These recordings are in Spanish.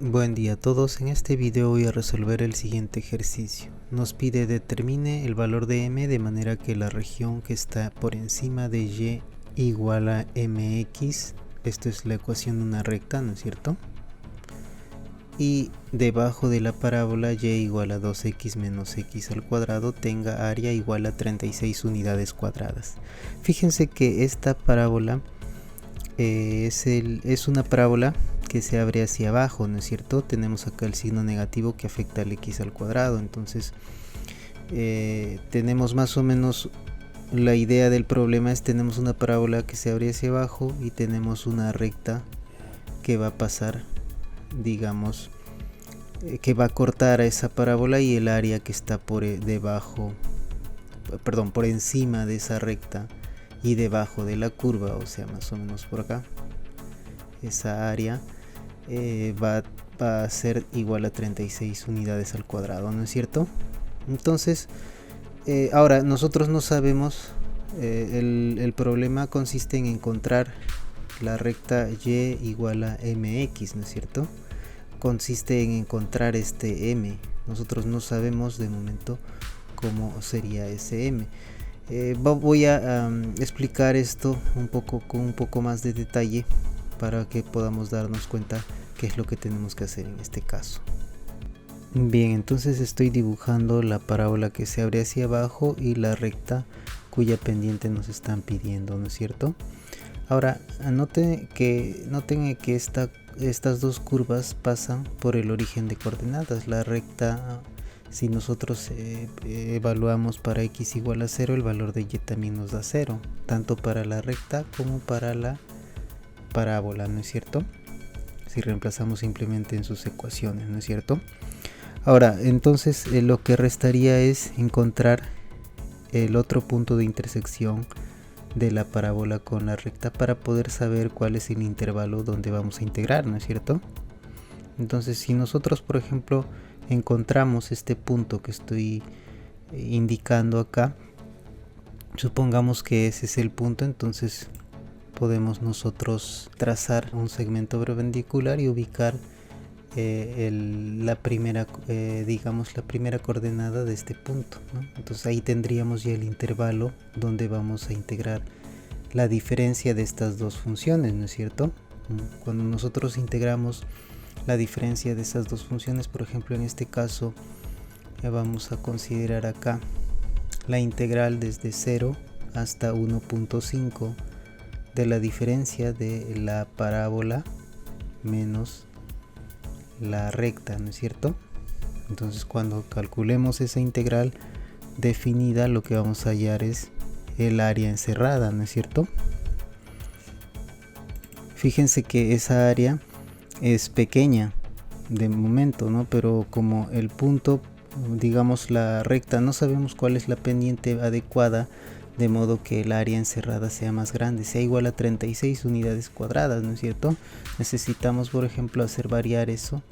Buen día a todos, en este video voy a resolver el siguiente ejercicio. Nos pide determine el valor de m de manera que la región que está por encima de y igual a mx, esto es la ecuación de una recta, ¿no es cierto? Y debajo de la parábola y igual a 2x menos x al cuadrado tenga área igual a 36 unidades cuadradas. Fíjense que esta parábola es una parábola que se abre hacia abajo, ¿no es cierto? Tenemos acá el signo negativo que afecta al x al cuadrado, entonces tenemos más o menos la idea del problema es tenemos una parábola que se abre hacia abajo y tenemos una recta que va a pasar, digamos, que va a cortar a esa parábola y el área que está por debajo, perdón, por encima de esa recta y debajo de la curva, o sea, más o menos por acá, esa área va a ser igual a 36 unidades al cuadrado, ¿no es cierto? Entonces, ahora nosotros no sabemos, el problema consiste en encontrar la recta y igual a mx, ¿no es cierto? Consiste en encontrar este m. Nosotros no sabemos de momento cómo sería ese m. Voy a explicar esto con un poco más de detalle para que podamos darnos cuenta qué es lo que tenemos que hacer en este caso. Bien, entonces estoy dibujando la parábola que se abre hacia abajo y la recta cuya pendiente nos están pidiendo, ¿no es cierto? Ahora, noten que estas dos curvas pasan por el origen de coordenadas. La recta, si nosotros evaluamos para x igual a 0, el valor de y también nos da 0, tanto para la recta como para la parábola, ¿no es cierto? Si reemplazamos simplemente en sus ecuaciones, ¿no es cierto? Ahora, entonces lo que restaría es encontrar el otro punto de intersección de la parábola con la recta para poder saber cuál es el intervalo donde vamos a integrar, ¿no es cierto? Entonces, si nosotros, por ejemplo, encontramos este punto que estoy indicando acá, supongamos que ese es el punto, entonces podemos nosotros trazar un segmento perpendicular y ubicar la primera coordenada de este punto, ¿no? Entonces ahí tendríamos ya el intervalo donde vamos a integrar la diferencia de estas dos funciones, ¿no es cierto? Cuando nosotros integramos la diferencia de esas dos funciones, por ejemplo en este caso vamos a considerar acá la integral desde 0 hasta 1.5 de la diferencia de la parábola menos la recta, ¿no es cierto? Entonces cuando calculemos esa integral definida, lo que vamos a hallar es el área encerrada, ¿no es cierto? Fíjense que esa área es pequeña de momento, ¿no? Pero como el punto, digamos la recta, no sabemos cuál es la pendiente adecuada, de modo que el área encerrada sea más grande, sea igual a 36 unidades cuadradas, ¿no es cierto? Necesitamos, por ejemplo, hacer variar eso.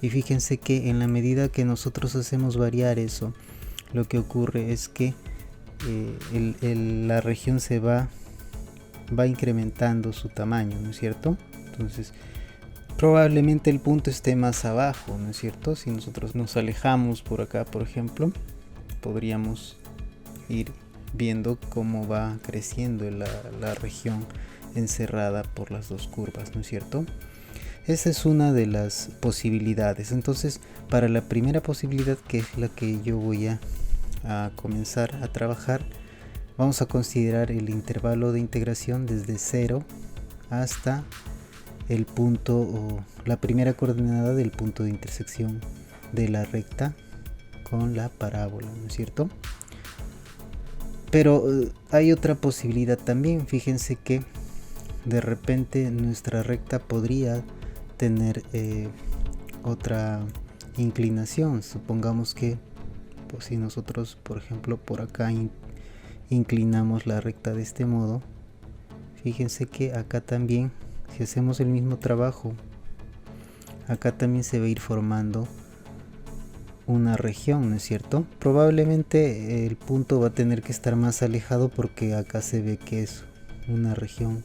Y fíjense que en la medida que nosotros hacemos variar eso, lo que ocurre es que la región se va incrementando su tamaño, ¿no es cierto? Entonces, probablemente el punto esté más abajo, ¿no es cierto? Si nosotros nos alejamos por acá, por ejemplo, podríamos ir viendo cómo va creciendo la región encerrada por las dos curvas, ¿no es cierto? Esa es una de las posibilidades. Entonces, para la primera posibilidad, que es la que yo voy a comenzar a trabajar, vamos a considerar el intervalo de integración desde 0 hasta el punto o la primera coordenada del punto de intersección de la recta con la parábola, ¿no es cierto? Pero hay otra posibilidad también. Fíjense que de repente nuestra recta podría tener otra inclinación. Supongamos que pues, si nosotros, por ejemplo, por acá inclinamos la recta de este modo, fíjense que acá también, si hacemos el mismo trabajo, acá también se va a ir formando una región, ¿no es cierto? Probablemente el punto va a tener que estar más alejado porque acá se ve que es una región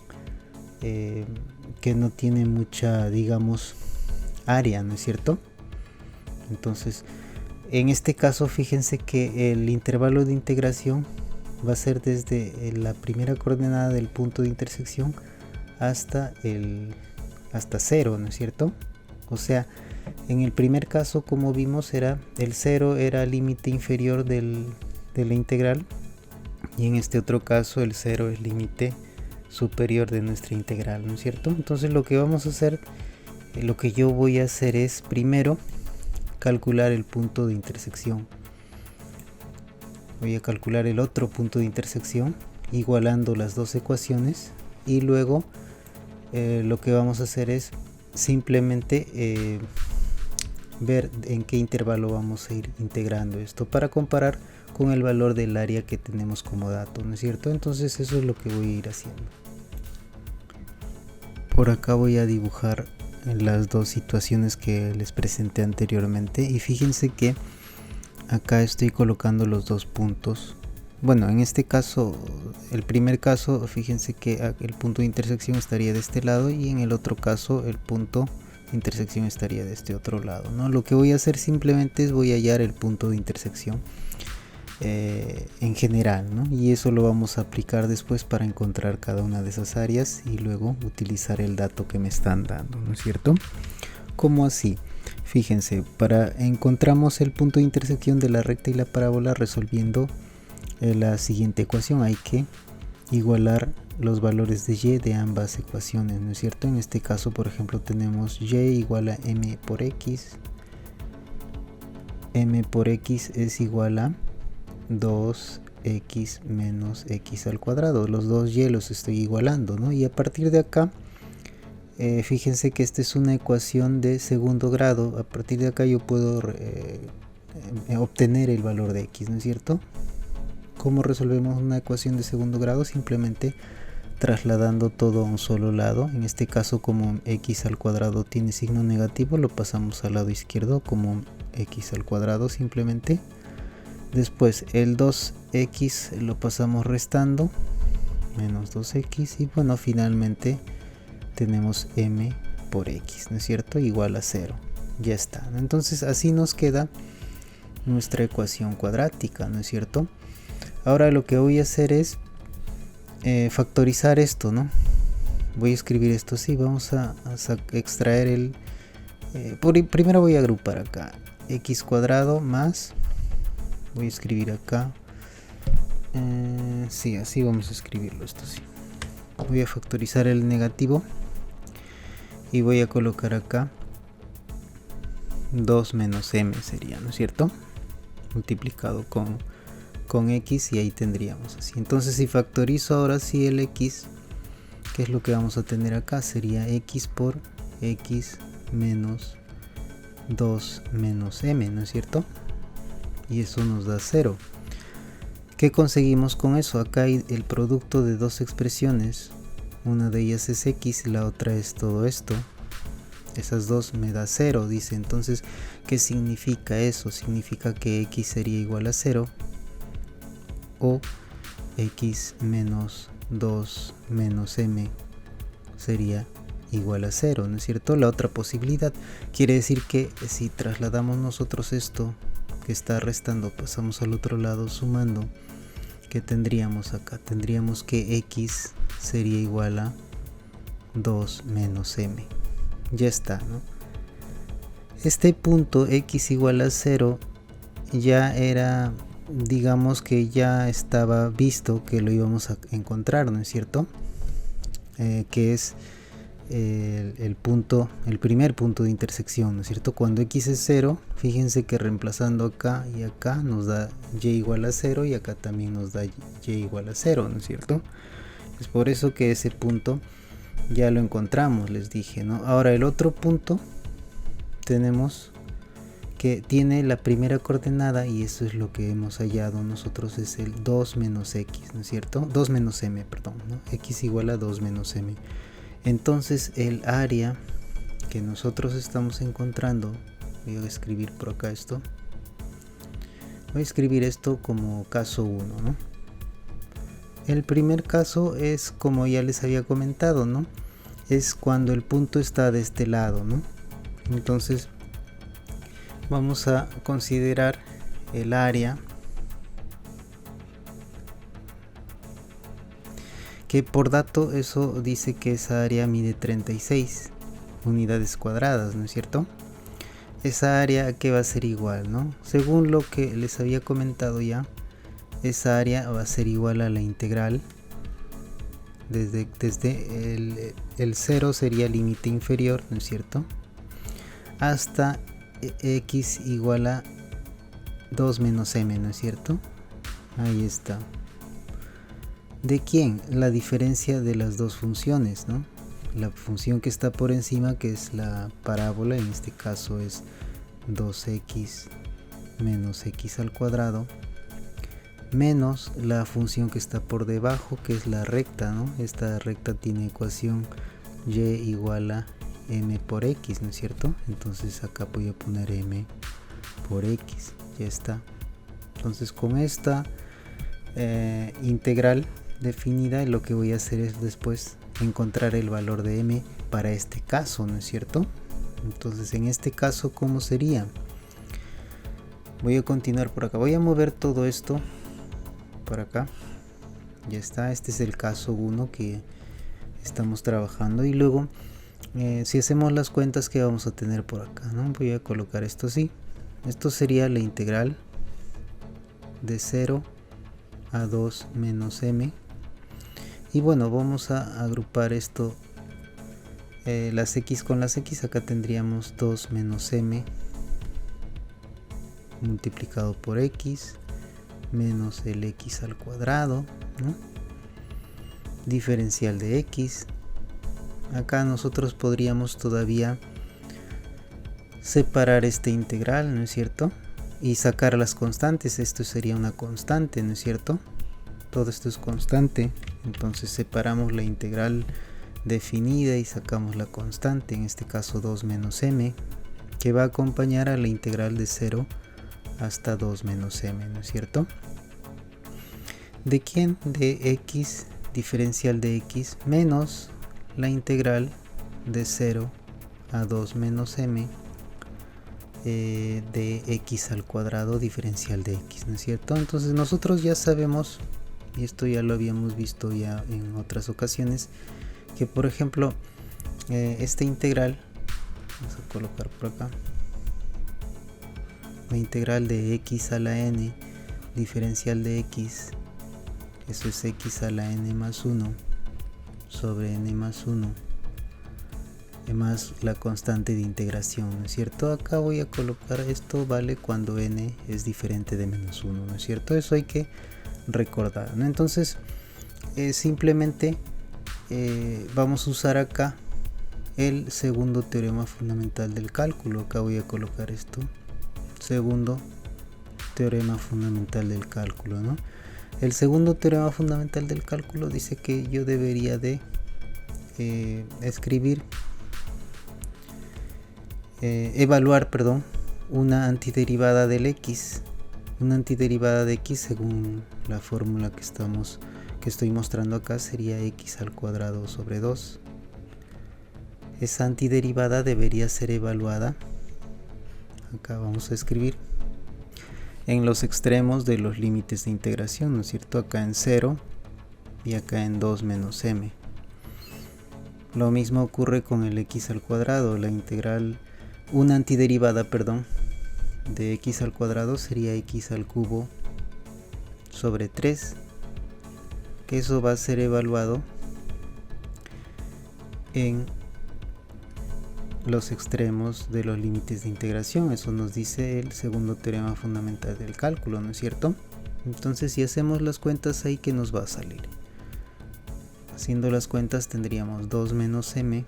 que no tiene mucha, digamos, área, ¿no es cierto? Entonces, en este caso, fíjense que el intervalo de integración va a ser desde la primera coordenada del punto de intersección hasta 0, ¿no es cierto? O sea, en el primer caso, como vimos, el 0 era el límite inferior de la integral, y en este otro caso el 0 es el límite superior de nuestra integral, ¿no es cierto? Entonces lo que vamos a hacer, lo que yo voy a hacer es primero calcular el punto de intersección. Voy a calcular el otro punto de intersección igualando las dos ecuaciones, y luego lo que vamos a hacer es simplemente ver en qué intervalo vamos a ir integrando esto para comparar con el valor del área que tenemos como dato, ¿no es cierto? Entonces eso es lo que voy a ir haciendo. Por acá voy a dibujar las dos situaciones que les presenté anteriormente, y fíjense que acá estoy colocando los dos puntos. Bueno, en este caso, el primer caso, fíjense que el punto de intersección estaría de este lado, y en el otro caso el punto de intersección estaría de este otro lado, ¿no? Lo que voy a hacer simplemente es voy a hallar el punto de intersección en general, ¿no? Y eso lo vamos a aplicar después para encontrar cada una de esas áreas y luego utilizar el dato que me están dando, ¿no es cierto? ¿Cómo así? Fíjense, encontramos el punto de intersección de la recta y la parábola resolviendo la siguiente ecuación. Hay que igualar los valores de y de ambas ecuaciones, ¿no es cierto? En este caso, por ejemplo, tenemos y igual a m por x. M por x es igual a 2x menos x al cuadrado. Los dos y los estoy igualando, ¿no? Y a partir de acá, fíjense que esta es una ecuación de segundo grado. A partir de acá yo puedo obtener el valor de x, ¿no es cierto? ¿Cómo resolvemos una ecuación de segundo grado? Simplemente trasladando todo a un solo lado. En este caso, como x al cuadrado tiene signo negativo, lo pasamos al lado izquierdo como x al cuadrado simplemente. Después el 2x lo pasamos restando, menos 2x, y bueno, finalmente tenemos m por x, ¿no es cierto? Igual a 0. Ya está, ¿no? Entonces así nos queda nuestra ecuación cuadrática, ¿no es cierto? Ahora lo que voy a hacer es factorizar esto, ¿no? Voy a escribir esto así. Vamos a extraer primero voy a agrupar acá x cuadrado más, voy a escribir acá, sí, así vamos a escribirlo, esto sí. Voy a factorizar el negativo y voy a colocar acá 2 menos m sería, ¿no es cierto? Multiplicado con x, y ahí tendríamos así. Entonces si factorizo ahora sí el x, ¿qué es lo que vamos a tener acá? Sería x por x menos 2 menos m, ¿no es cierto? Y eso nos da 0. ¿Qué conseguimos con eso? Acá hay el producto de dos expresiones. Una de ellas es x y la otra es todo esto. Esas dos me da 0, dice. Entonces, ¿qué significa eso? Significa que x sería igual a 0. O x menos 2 menos m sería igual a 0, ¿no es cierto? La otra posibilidad quiere decir que si trasladamos nosotros esto que está restando, pasamos al otro lado sumando, ¿qué tendríamos acá? Tendríamos que x sería igual a 2 menos m. Ya está, ¿no? Este punto x igual a 0 ya era, digamos que ya estaba visto que lo íbamos a encontrar, ¿no es cierto? Que es el primer punto de intersección, ¿no es cierto? Cuando x es 0, fíjense que reemplazando acá y acá nos da y igual a 0, y acá también nos da y igual a 0, ¿no es cierto? Es por eso que ese punto ya lo encontramos, les dije, ¿no? Ahora el otro punto tenemos que tiene la primera coordenada, y eso es lo que hemos hallado nosotros, es el 2 menos x, ¿no es cierto? 2 menos m, perdón, ¿no? X igual a 2 menos m. Entonces el área que nosotros estamos encontrando, voy a escribir por acá esto, voy a escribir esto como caso 1, ¿no? El primer caso es como ya les había comentado, ¿no? Es cuando el punto está de este lado, ¿no? Entonces vamos a considerar el área, que por dato eso dice que esa área mide 36 unidades cuadradas, ¿no es cierto? Esa área que va a ser igual, ¿no? Según lo que les había comentado ya, esa área va a ser igual a la integral desde el 0 sería límite inferior, ¿no es cierto? Hasta x igual a 2 menos m, ¿no es cierto? Ahí está. ¿De quién? La diferencia de las dos funciones, ¿no? La función que está por encima, que es la parábola, en este caso es 2x menos x al cuadrado, menos la función que está por debajo, que es la recta, ¿no? Esta recta tiene ecuación y igual a m por x, ¿no es cierto? Entonces acá voy a poner m por x, ya está. Entonces con esta integral definida, lo que voy a hacer es después encontrar el valor de m para este caso, ¿no es cierto? Entonces en este caso, ¿cómo sería? Voy a continuar por acá, voy a mover todo esto para acá, ya está. Este es el caso 1 que estamos trabajando, y luego si hacemos las cuentas que vamos a tener por acá, ¿no? Voy a colocar esto así. Esto sería la integral de 0 a 2 menos m. Y bueno, vamos a agrupar esto, las x con las x. Acá tendríamos 2 menos m multiplicado por x menos el x al cuadrado, ¿no? Diferencial de x. Acá nosotros podríamos todavía separar esta integral, ¿no es cierto? Y sacar las constantes. Esto sería una constante, ¿no es cierto? Todo esto es constante. Entonces separamos la integral definida y sacamos la constante, en este caso 2 menos m, que va a acompañar a la integral de 0 hasta 2 menos m, ¿no es cierto? ¿De quién? De x, diferencial de x, menos la integral de 0 a 2 menos m de x al cuadrado, diferencial de x, ¿no es cierto? Entonces nosotros ya sabemos, y esto ya lo habíamos visto ya en otras ocasiones, que por ejemplo esta integral, vamos a colocar por acá, la integral de x a la n, diferencial de x, eso es x a la n más 1 sobre n más 1 más la constante de integración, ¿no es cierto? Acá voy a colocar esto, vale cuando n es diferente de menos 1, ¿no es cierto? Eso hay que recordar, ¿no? Entonces simplemente vamos a usar acá el segundo teorema fundamental del cálculo. Acá voy a colocar esto, segundo teorema fundamental del cálculo, ¿no? El segundo teorema fundamental del cálculo dice que yo debería de evaluar una antiderivada del x. Una antiderivada de x, según la fórmula que estoy mostrando acá, sería x al cuadrado sobre 2. Esa antiderivada debería ser evaluada, acá vamos a escribir, en los extremos de los límites de integración, ¿no es cierto? Acá en 0 y acá en 2 menos m. Lo mismo ocurre con el x al cuadrado. La integral, una antiderivada, de x al cuadrado sería x al cubo sobre 3, que eso va a ser evaluado en los extremos de los límites de integración. Eso nos dice el segundo teorema fundamental del cálculo, ¿no es cierto? Entonces si hacemos las cuentas ahí, ¿qué nos va a salir? Haciendo las cuentas tendríamos 2 menos m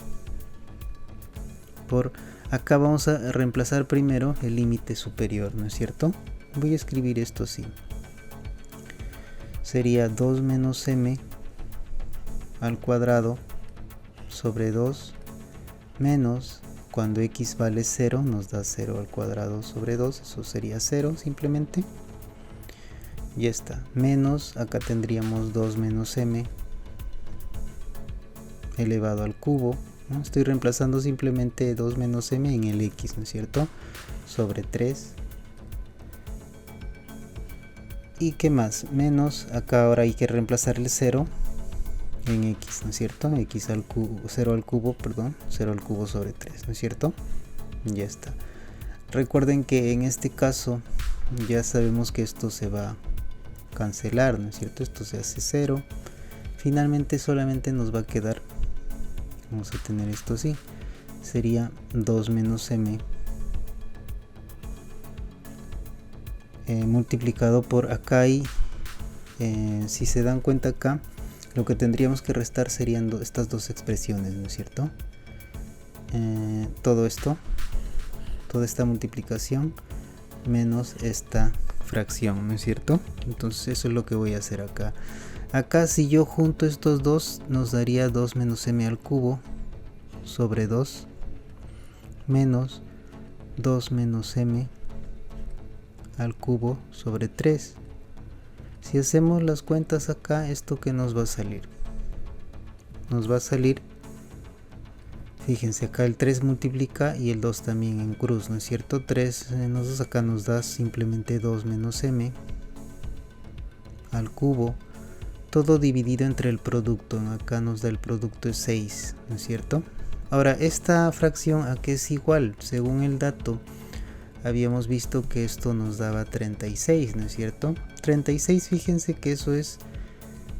por... Acá vamos a reemplazar primero el límite superior, ¿no es cierto? Voy a escribir esto así. Sería 2 menos m al cuadrado sobre 2 menos, cuando x vale 0 nos da 0 al cuadrado sobre 2, eso sería 0 simplemente. Ya está, menos, acá tendríamos 2 menos m elevado al cubo ¿no? Estoy reemplazando simplemente 2 menos m en el x, ¿no es cierto? Sobre 3. ¿Y qué más? Menos, acá ahora hay que reemplazar el 0 en x, ¿no es cierto? X al cubo, 0 al cubo, perdón, 0 al cubo sobre 3, ¿no es cierto? Ya está. Recuerden que en este caso ya sabemos que esto se va a cancelar, ¿no es cierto? Esto se hace 0. Finalmente solamente nos va a quedar, vamos a tener esto así, sería 2 menos m multiplicado por acá y si se dan cuenta acá, lo que tendríamos que restar serían estas dos expresiones, ¿no es cierto? Todo esto, toda esta multiplicación menos esta fracción, ¿no es cierto? Entonces eso es lo que voy a hacer acá. Acá si yo junto estos dos nos daría 2 menos m al cubo sobre 2 menos 2 menos m al cubo sobre 3. Si hacemos las cuentas acá, ¿esto qué nos va a salir? Nos va a salir, fíjense, acá el 3 multiplica y el 2 también en cruz, ¿no es cierto? 3 menos 2 acá nos da simplemente 2 menos m al cubo, todo dividido entre el producto. Acá nos da el producto es 6, ¿no es cierto? Ahora, esta fracción a qué es igual, según el dato habíamos visto que esto nos daba 36, ¿no es cierto? 36, fíjense que eso es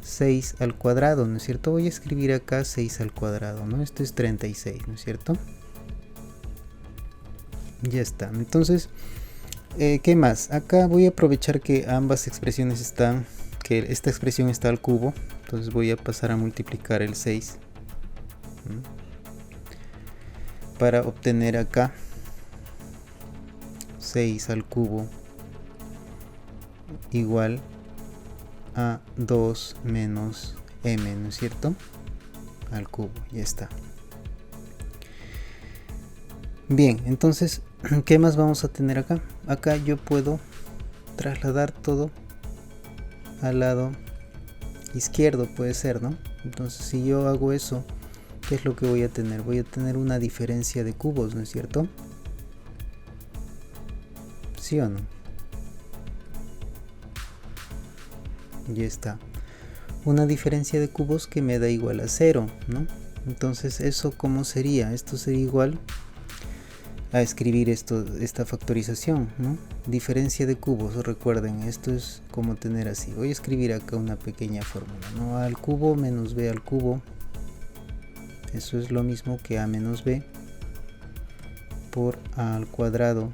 6 al cuadrado, ¿no es cierto? Voy a escribir acá 6 al cuadrado, ¿no? Esto es 36, ¿no es cierto? Ya está. Entonces, ¿qué más? Acá voy a aprovechar que ambas expresiones están, que esta expresión está al cubo, entonces voy a pasar a multiplicar el 6 para obtener acá 6 al cubo igual a 2 menos m, ¿no es cierto? Al cubo, ya está. Bien, entonces, ¿qué más vamos a tener acá? Acá yo puedo trasladar todo al lado izquierdo, puede ser, ¿no? Entonces, si yo hago eso, ¿qué es lo que voy a tener? Voy a tener una diferencia de cubos, ¿no es cierto? ¿Sí o no? Ya está. Una diferencia de cubos que me da igual a 0, ¿no? Entonces, ¿eso cómo sería? Esto sería igual a escribir esta factorización, ¿no? Diferencia de cubos, recuerden, esto es como tener así. Voy a escribir acá una pequeña fórmula, ¿no? A al cubo menos b al cubo. Eso es lo mismo que a menos b por a al cuadrado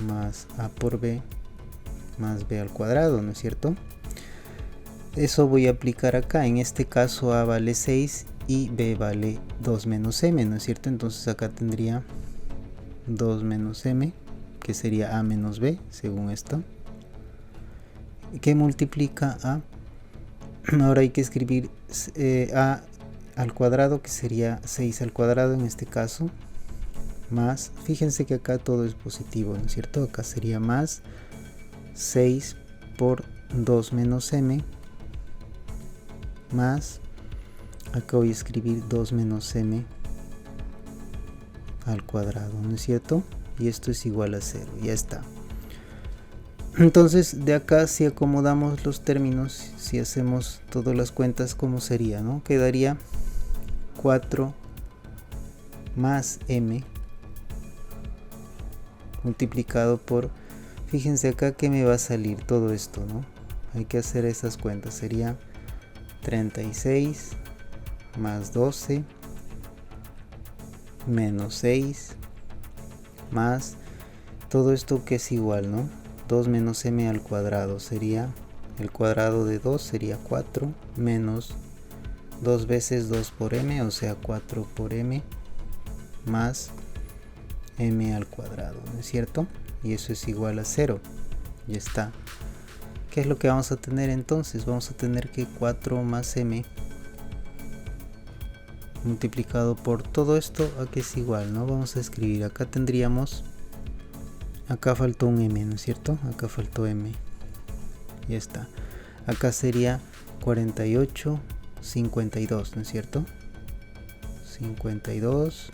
más a por b más b al cuadrado, ¿no es cierto? Eso voy a aplicar acá. En este caso a vale 6 y b vale 2 menos m, ¿no es cierto? Entonces acá tendría 2 menos m, que sería a menos b, según esto, que multiplica a, ahora hay que escribir a al cuadrado, que sería 6 al cuadrado en este caso, más, fíjense que acá todo es positivo, ¿no es cierto? Acá sería más 6 por 2 menos m, más, acá voy a escribir 2 menos m al cuadrado, ¿no es cierto? Y esto es igual a 0, ya está. Entonces de acá, si acomodamos los términos, si hacemos todas las cuentas, ¿cómo sería, no? Quedaría 4 más m multiplicado por, fíjense acá que me va a salir todo esto, ¿no? Hay que hacer esas cuentas, sería 36 más 12 menos 6 más todo esto que es igual, ¿no? 2 menos m al cuadrado sería, el cuadrado de 2 sería 4 menos 2 veces 2 por m, o sea 4 por m más m al cuadrado, ¿no es cierto? Y eso es igual a 0, ya está. ¿Qué es lo que vamos a tener entonces? Vamos a tener que 4 más m multiplicado por todo esto, a que es igual, ¿no? Vamos a escribir, acá tendríamos, acá faltó un m, ¿no es cierto? Acá faltó m, ya está. Acá sería 48, 52, ¿no es cierto? 52.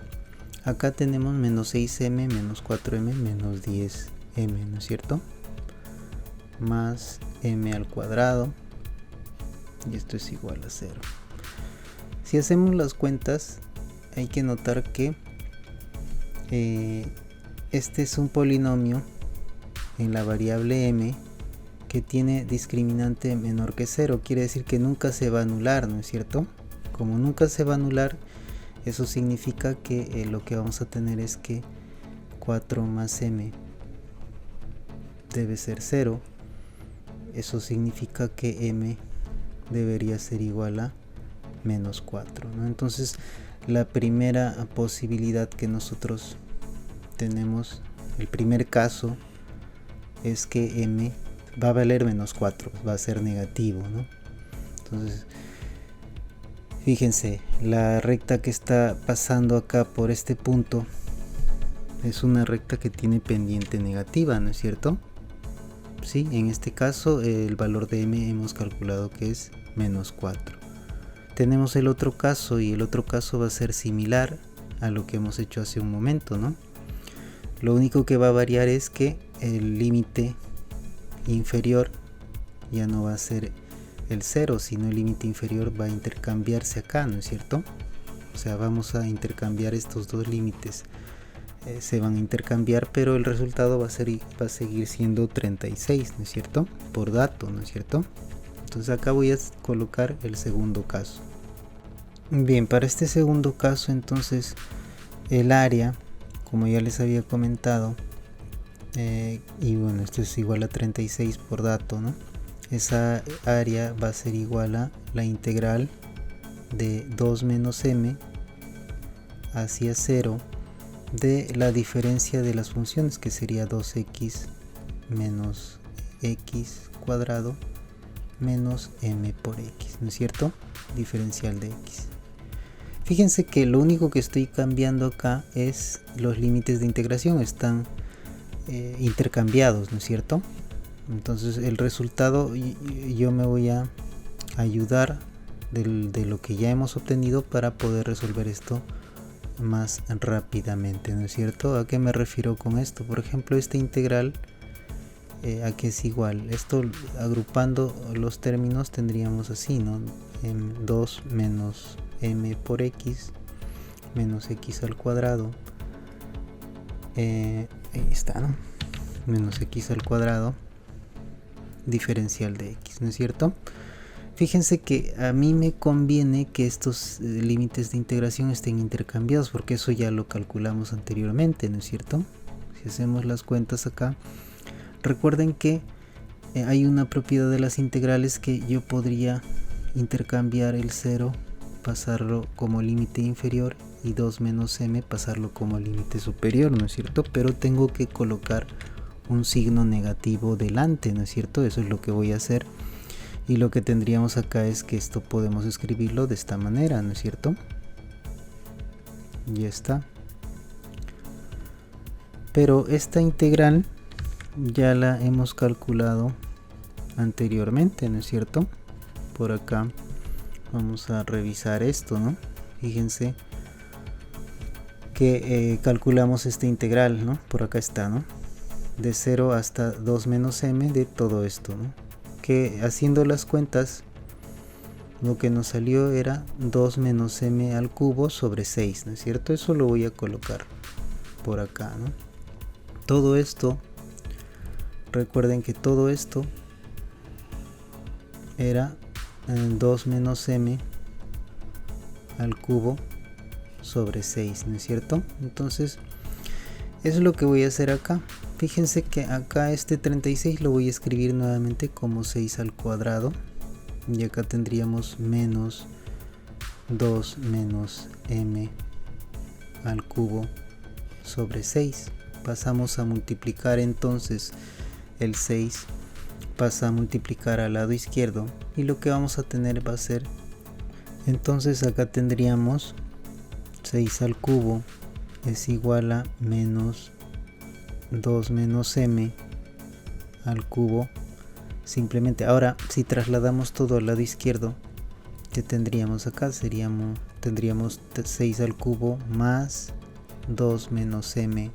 Acá tenemos menos 6m, menos 4m, menos 10m, ¿no es cierto? Más m al cuadrado. Y esto es igual a 0. Si hacemos las cuentas, hay que notar que este es un polinomio en la variable m que tiene discriminante menor que 0. Quiere decir que nunca se va a anular, ¿no es cierto? Como nunca se va a anular, eso significa que lo que vamos a tener es que 4 más m debe ser 0. Eso significa que m debería ser igual a menos 4, ¿no? Entonces la primera posibilidad que nosotros tenemos, el primer caso, es que m va a valer menos 4, va a ser negativo, ¿no? Entonces fíjense, la recta que está pasando acá por este punto es una recta que tiene pendiente negativa, ¿no es cierto? Sí, en este caso el valor de m hemos calculado que es menos 4. Tenemos el otro caso, y el otro caso va a ser similar a lo que hemos hecho hace un momento, ¿no? Lo único que va a variar es que el límite inferior ya no va a ser el 0, sino el límite inferior va a intercambiarse acá, ¿no es cierto? O sea, vamos a intercambiar estos dos límites, se van a intercambiar, pero el resultado va a seguir siendo 36, ¿no es cierto? Por dato, ¿no es cierto? Entonces acá voy a colocar el segundo caso. Bien, para este segundo caso, entonces el área, como ya les había comentado, y bueno, esto es igual a 36 por dato, ¿no? Esa área va a ser igual a la integral de 2 menos m hacia 0 de la diferencia de las funciones, que sería 2x menos x cuadrado menos m por x, ¿no es cierto? Diferencial de x. Fíjense que lo único que estoy cambiando acá es los límites de integración, están intercambiados, ¿no es cierto? Entonces el resultado, yo me voy a ayudar de lo que ya hemos obtenido para poder resolver esto más rápidamente, ¿no es cierto? ¿A qué me refiero con esto? Por ejemplo, esta integral aquí es igual, esto agrupando los términos tendríamos así, ¿no? 2 menos m por x menos x al cuadrado, ahí está, ¿no? Menos x al cuadrado diferencial de x, ¿no es cierto? Fíjense que a mí me conviene que estos límites de integración estén intercambiados, porque eso ya lo calculamos anteriormente, ¿no es cierto? Si hacemos las cuentas acá, recuerden que hay una propiedad de las integrales que yo podría intercambiar el 0, pasarlo como límite inferior, y 2 menos m pasarlo como límite superior, ¿no es cierto? Pero tengo que colocar un signo negativo delante, ¿no es cierto? Eso es lo que voy a hacer, y lo que tendríamos acá es que esto podemos escribirlo de esta manera, ¿no es cierto? Ya está. Pero esta integral ya la hemos calculado anteriormente, ¿no es cierto? Por acá vamos a revisar esto, ¿no? Fíjense que calculamos esta integral, ¿no? Por acá está, ¿no? De 0 hasta 2 menos m de todo esto, ¿no? Que haciendo las cuentas, lo que nos salió era 2 menos m al cubo sobre 6, ¿no es cierto? Eso lo voy a colocar por acá, ¿no? Todo esto, recuerden que todo esto era 2 menos m al cubo sobre 6, ¿no es cierto? Entonces eso es lo que voy a hacer acá. Fíjense que acá este 36 lo voy a escribir nuevamente como 6 al cuadrado, y acá tendríamos menos 2 menos m al cubo sobre 6. Pasamos a multiplicar, entonces el 6 pasa a multiplicar al lado izquierdo, y lo que vamos a tener va a ser, entonces acá tendríamos 6 al cubo es igual a menos 2 menos m al cubo, simplemente. Ahora si trasladamos todo al lado izquierdo, ¿qué tendríamos acá? Seríamos tendríamos 6 al cubo más 2 menos m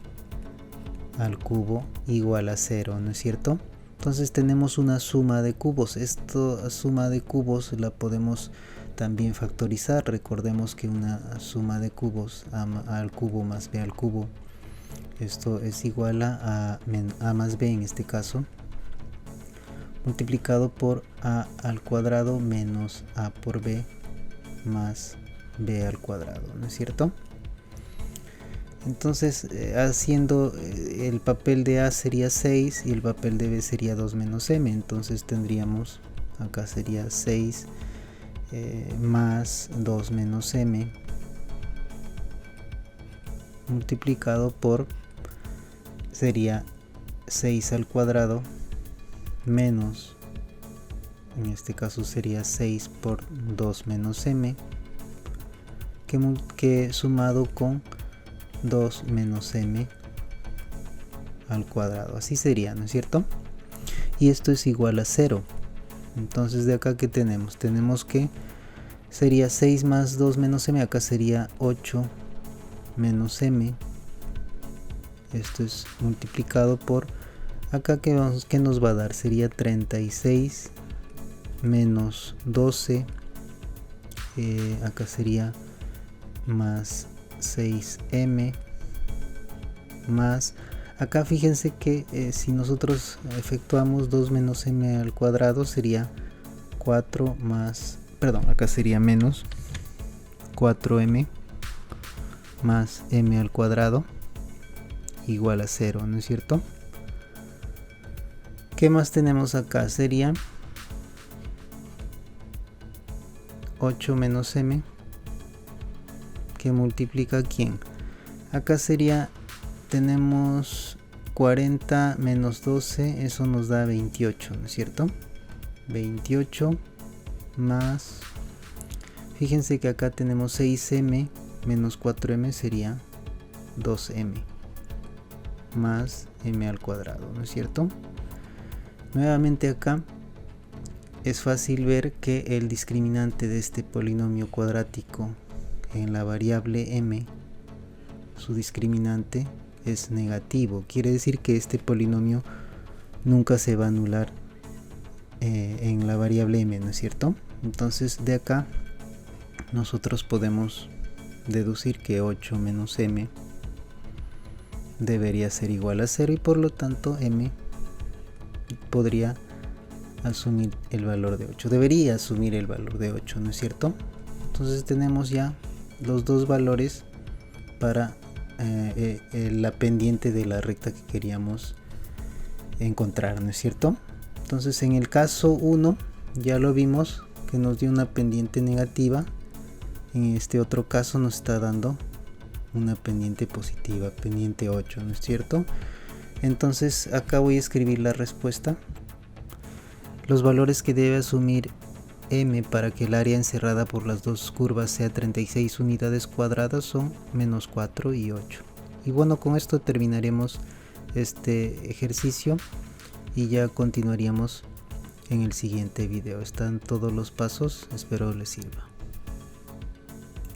al cubo igual a 0, ¿no es cierto? Entonces tenemos una suma de cubos. Esta suma de cubos la podemos también factorizar. Recordemos que una suma de cubos, a al cubo más b al cubo, esto es igual a más b en este caso, multiplicado por a al cuadrado menos a por b más b al cuadrado, ¿no es cierto? Entonces haciendo el papel de a sería 6 y el papel de b sería 2 menos m, entonces tendríamos, acá sería 6 más 2 menos m multiplicado por, sería 6 al cuadrado menos, en este caso sería 6 por 2 menos m, que sumado con 2 menos m al cuadrado, así sería, ¿no es cierto? Y esto es igual a 0. Entonces de acá que tenemos que sería 6 más 2 menos m, acá sería 8 menos m, esto es multiplicado por acá que nos va a dar, sería 36 menos 12, acá sería más 6m más, acá fíjense que si nosotros efectuamos 2 menos m al cuadrado sería 4 más, perdón, acá sería menos 4m más m al cuadrado igual a 0, ¿no es cierto? ¿Qué más tenemos acá? Sería 8 menos m, que multiplica ¿quién? Acá sería, tenemos 40 menos 12, eso nos da 28, ¿no es cierto? 28 más, fíjense que acá tenemos 6m menos 4m sería 2m más m al cuadrado, ¿no es cierto? Nuevamente acá es fácil ver que el discriminante de este polinomio cuadrático en la variable m, su discriminante es negativo, quiere decir que este polinomio nunca se va a anular en la variable m, ¿no es cierto? Entonces de acá nosotros podemos deducir que 8 menos m debería ser igual a 0 y por lo tanto m podría asumir el valor de 8, debería asumir el valor de 8, ¿no es cierto? Entonces tenemos ya los dos valores para la pendiente de la recta que queríamos encontrar, ¿no es cierto? Entonces en el caso 1 ya lo vimos que nos dio una pendiente negativa, en este otro caso nos está dando una pendiente positiva, pendiente 8, ¿no es cierto? Entonces acá voy a escribir la respuesta. Los valores que debe asumir m para que el área encerrada por las dos curvas sea 36 unidades cuadradas son menos 4 y 8. Y bueno, con esto terminaremos este ejercicio y ya continuaríamos en el siguiente video. Están todos los pasos, espero les sirva.